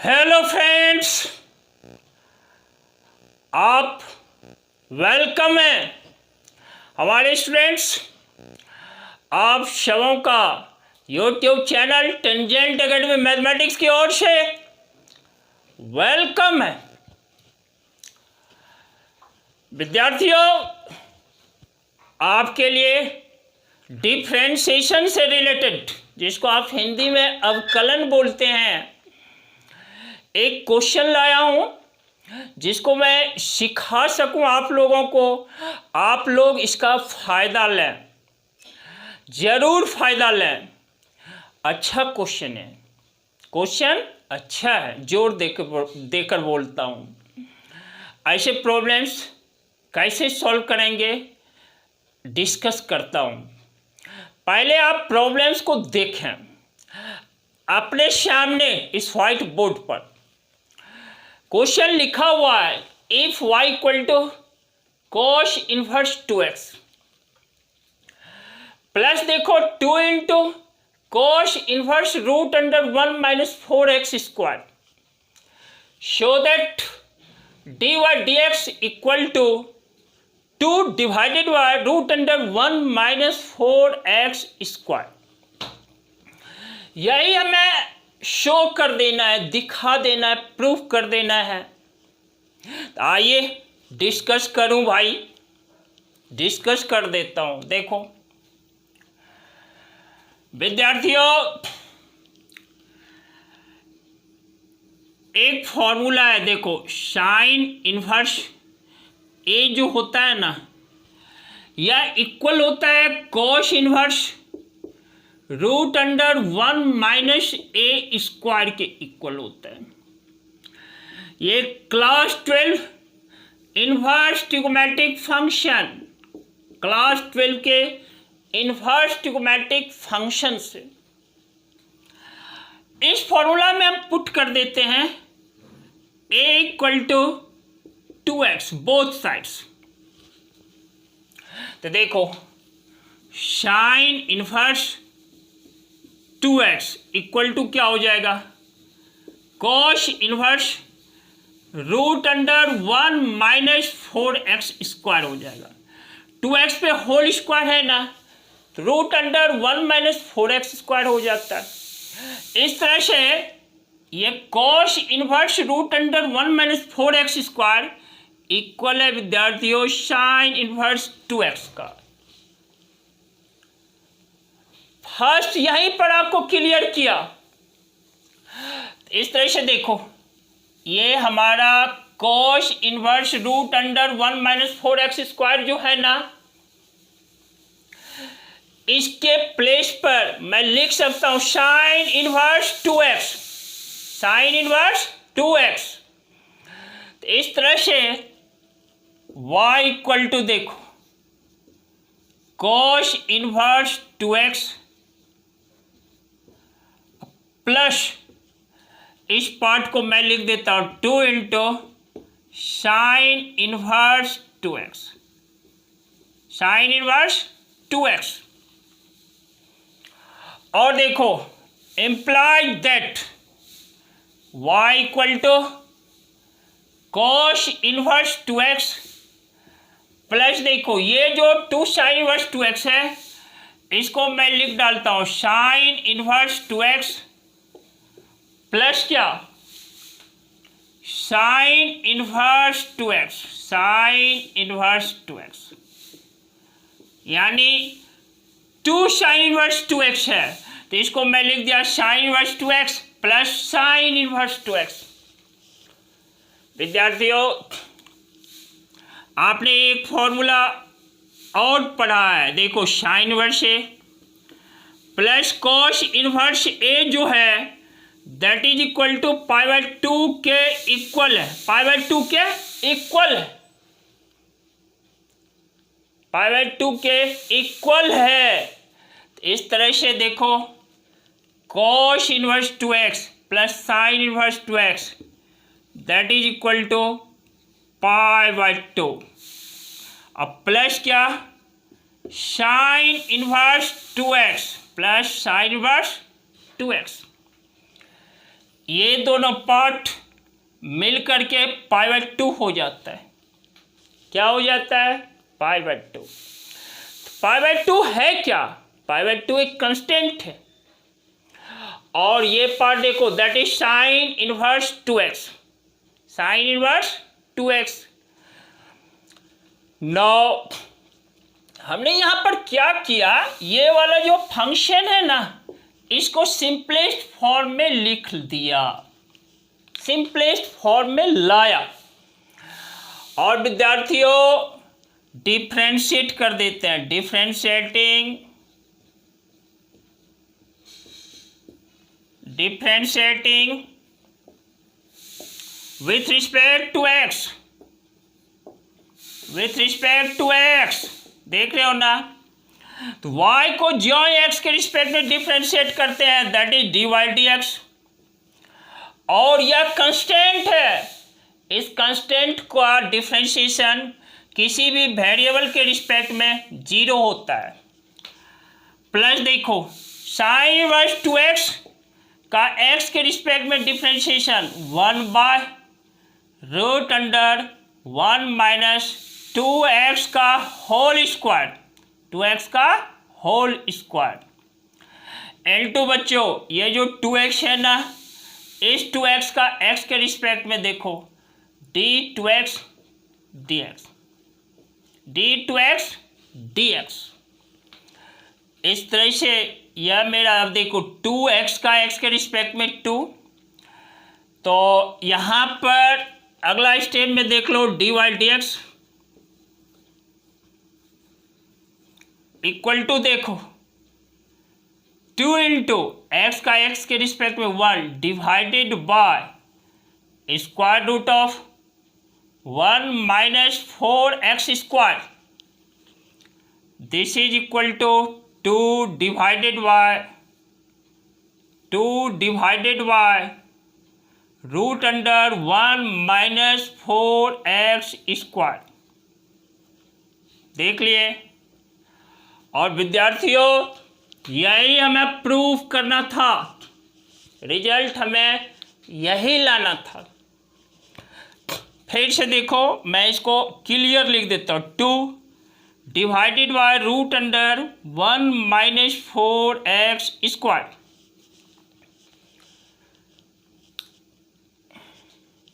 Hello friends, आप welcome हैं हमारे स्टूडेंट्स। आप सबों का YouTube channel tangent academy mathematics की ओर से वेलकम है। विद्यार्थियों, आपके लिए डिफरेंशिएशन से रिलेटेड, जिसको आप हिंदी में अवकलन बोलते हैं, एक क्वेश्चन लाया हूं जिसको मैं सिखा सकूं आप लोगों को। आप लोग इसका फ़ायदा लें, ज़रूर फ़ायदा लें। अच्छा क्वेश्चन है, क्वेश्चन अच्छा है, जोर देकर बोलता हूं। ऐसे प्रॉब्लम्स कैसे सॉल्व करेंगे डिस्कस करता हूं। पहले आप प्रॉब्लम्स को देखें अपने सामने इस वाइट बोर्ड पर। क्वेश्चन लिखा हुआ है if y equal to cos inverse 2x plus देखो 2 into cos inverse root under 1 minus 4x square, show that dy dx equal to 2 divided by root under 1 minus 4x square. यही हमें show कर देना है, दिखा देना है, प्रूफ कर देना है। तो आइए डिस्कस करूं भाई, डिस्कस कर देता हूं। देखो विद्यार्थियों, एक फॉर्मूला है, देखो साइन इनवर्स ए जो होता है ना, यह इक्वल होता है cos inverse root under 1 minus A square के इक्वल होता है। ये class 12 inverse trigonometric function, class 12 के इनवर्स ट्रिगोमेट्रिक फंक्शन से इस फॉर्मूला में हम पुट कर देते हैं a equal to 2x both sides. तो देखो sine inverse 2x equal to क्या हो जाएगा, cos inverse root under 1 minus 4x square हो जाएगा। 2x पे होल स्क्वायर है ना, तो root under 1 minus 4x square हो जाता है। इस तरह से ये cos inverse root under 1 minus 4x square equal है विद्यार्थियों साइन इनवर्स 2x का। फर्स्ट यहीं पर आपको क्लियर किया। इस तरह से देखो, ये हमारा cos inverse root under 1 minus 4x square जो है ना, इसके प्लेस पर मैं लिख सकता हूं sign inverse 2x, sine inverse 2x। तो इस तरह से y इक्वल टू देखो कॉस इनवर्स 2x प्लस इस पार्ट को मैं लिख देता हूं 2 into sine inverse 2x, sine inverse 2x। और देखो imply that y equal to cos inverse 2x plus देखो ये जो 2 साइन इनवर्स 2x है, इसको मैं लिख डालता हूं साइन इनवर्स 2x प्लस क्या, sine inverse 2x, sine inverse 2x, यानी 2 साइन इनवर्स 2x है, तो इसको मैं लिख दिया sine inverse 2x plus sine inverse 2x। विद्यार्थियों, आपने एक फॉर्मूला और पढ़ा है, देखो sine inverse a plus cos inverse a जो है that is equal to pi by 2 के इक्वल है, पाई बाय 2 के इक्वल है, पाई बाय 2 के इक्वल है। तो इस तरह से देखो cos inverse 2x plus sine inverse 2x that is equal to pi by 2। अब प्लस क्या, sine inverse 2x plus sine inverse 2x। ये दोनों पार्ट मिल करके π/2 हो जाता है। क्या हो जाता है? π/2। π/2 है क्या? π/2 एक कांस्टेंट है। और ये पार्ट देखो, that is sine inverse 2x, sine inverse 2x। Now हमने यहाँ पर क्या किया, ये वाला जो फंक्शन है ना, इसको सिंपलेस्ट फॉर्म में लिख दिया, सिंपलेस्ट फॉर्म में लाया। और विद्यार्थियों डिफ्रेंशिएट कर देते हैं, differentiating with respect to x, with respect to x, देख रहे हो ना। तो y को जो x के रिस्पेक्ट में डिफ्रेंशिएट करते हैं, दैट इज dy/dx। और यह कांस्टेंट है, इस कांस्टेंट का डिफ्रेंशिएशन किसी भी वेरिएबल के रिस्पेक्ट में 0 होता है। प्लस देखो साइन इनवर्स 2x का x के रिस्पेक्ट में डिफ्रेंशिएशन 1/√(1 - 2x का होल स्क्वायर, 2x का होल स्क्वायर। L2 बच्चों, ये जो 2x है ना, इस 2x का x के रिस्पेक्ट में देखो d2x dx, d2x dx। इस तरह से यह मेरा, अब देखो 2x का x के रिस्पेक्ट में 2, तो यहाँ पर अगला स्टेप में देख लो dy/dx इक्वल टू देखो 2 इंटू एक्स का x के रिस्पेक्ट में 1 divided by square root of 1 - 4x square, this is equal to 2 divided by √(1 - 4x square. देख लिए। और विद्यार्थियों यही हमें प्रूफ करना था, रिजल्ट हमें यही लाना था। फिर से देखो, मैं इसको क्लियर लिख देता हूँ, 2 डिवाइडेड बाय √(1 - 4x स्क्वायर।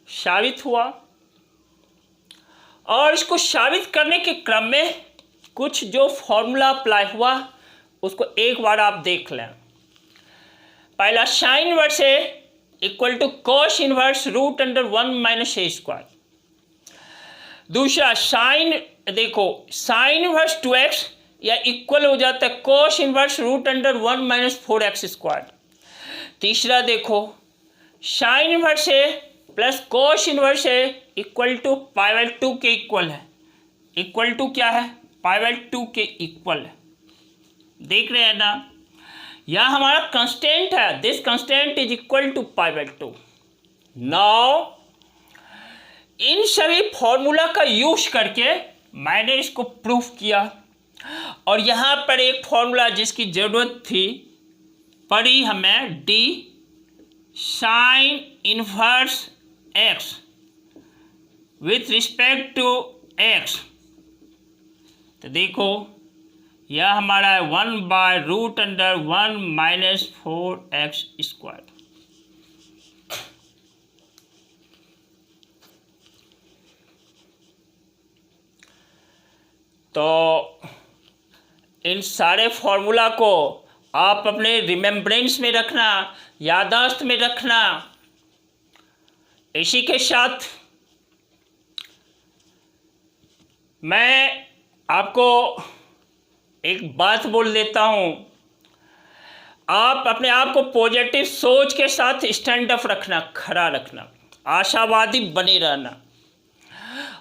साबित हुआ। और इसको साबित करने के क्रम में कुछ जो फॉर्मूला अप्लाई हुआ उसको एक बार आप देख लें। पहला साइन इनवर्स है equal to cos inverse √(1 - a square. दूसरा साइन, देखो साइन इनवर्स 2x या इक्वल हो जाता है कॉस इनवर्स √(1 - 4x स्क्वायर। तीसरा देखो साइन इनवर्स है प्लस कॉस इनवर्स है इक्वल टू π/2 के इक्वल है। इक्वल टू क्या है? π/2 के इक्वल है। देख रहे हैं ना, यह हमारा कांस्टेंट है, this constant is equal to π/2। Now इन सभी फॉर्मूला का यूज करके मैंने इसको प्रूफ किया। और यहाँ पर एक फॉर्मूला जिसकी ज़रूरत थी पड़ी हमें, d sine inverse x with respect to x। तो देखो यह हमारा है 1/√(1 - 4x स्क्वायर। तो इन सारे फॉर्मूला को आप अपने रिमेम्बरेंस में रखना, याददाश्त में रखना। इसी के साथ मैं आपको एक बात बोल देता हूँ, आप अपने आप को पॉजिटिव सोच के साथ स्टैंड अप रखना, खड़ा रखना, आशावादी बने रहना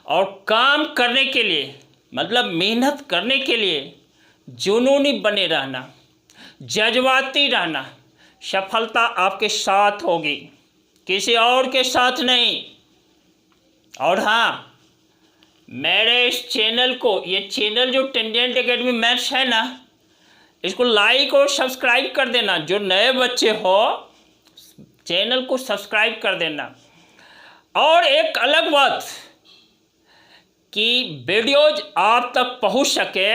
और काम करने के लिए, मतलब मेहनत करने के लिए जुनूनी बने रहना, जज्बाती रहना। सफलता आपके साथ होगी, किसी और के साथ नहीं। और हाँ, मेरे इस चैनल को, ये चैनल जो टेंजेंट एकेडमी मैथ्स है ना, इसको लाइक और सब्सक्राइब कर देना। जो नए बच्चे हो चैनल को सब्सक्राइब कर देना। और एक अलग बात कि वीडियोज आप तक पहुंच सके,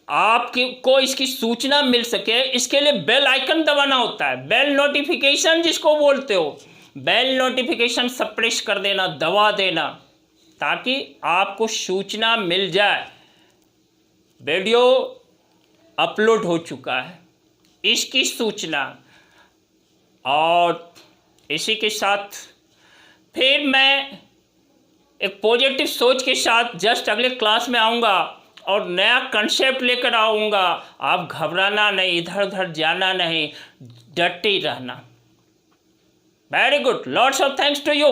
आपको इसकी सूचना मिल सके, इसके लिए बेल आइकन दबाना होता है, बेल नोटिफिकेशन जिसको बोलते हो, बेल नोटिफिकेशन सब प्रेस कर देना, दबा देना, ताकि आपको सूचना मिल जाए वीडियो अपलोड हो चुका है, इसकी सूचना। और इसी के साथ फिर मैं एक पॉजिटिव सोच के साथ जस्ट अगले क्लास में आऊँगा और नया कंसेप्ट लेकर आऊँगा। आप घबराना नहीं, इधर उधर जाना नहीं, डटे रहना। Very good, lots of thanks to you.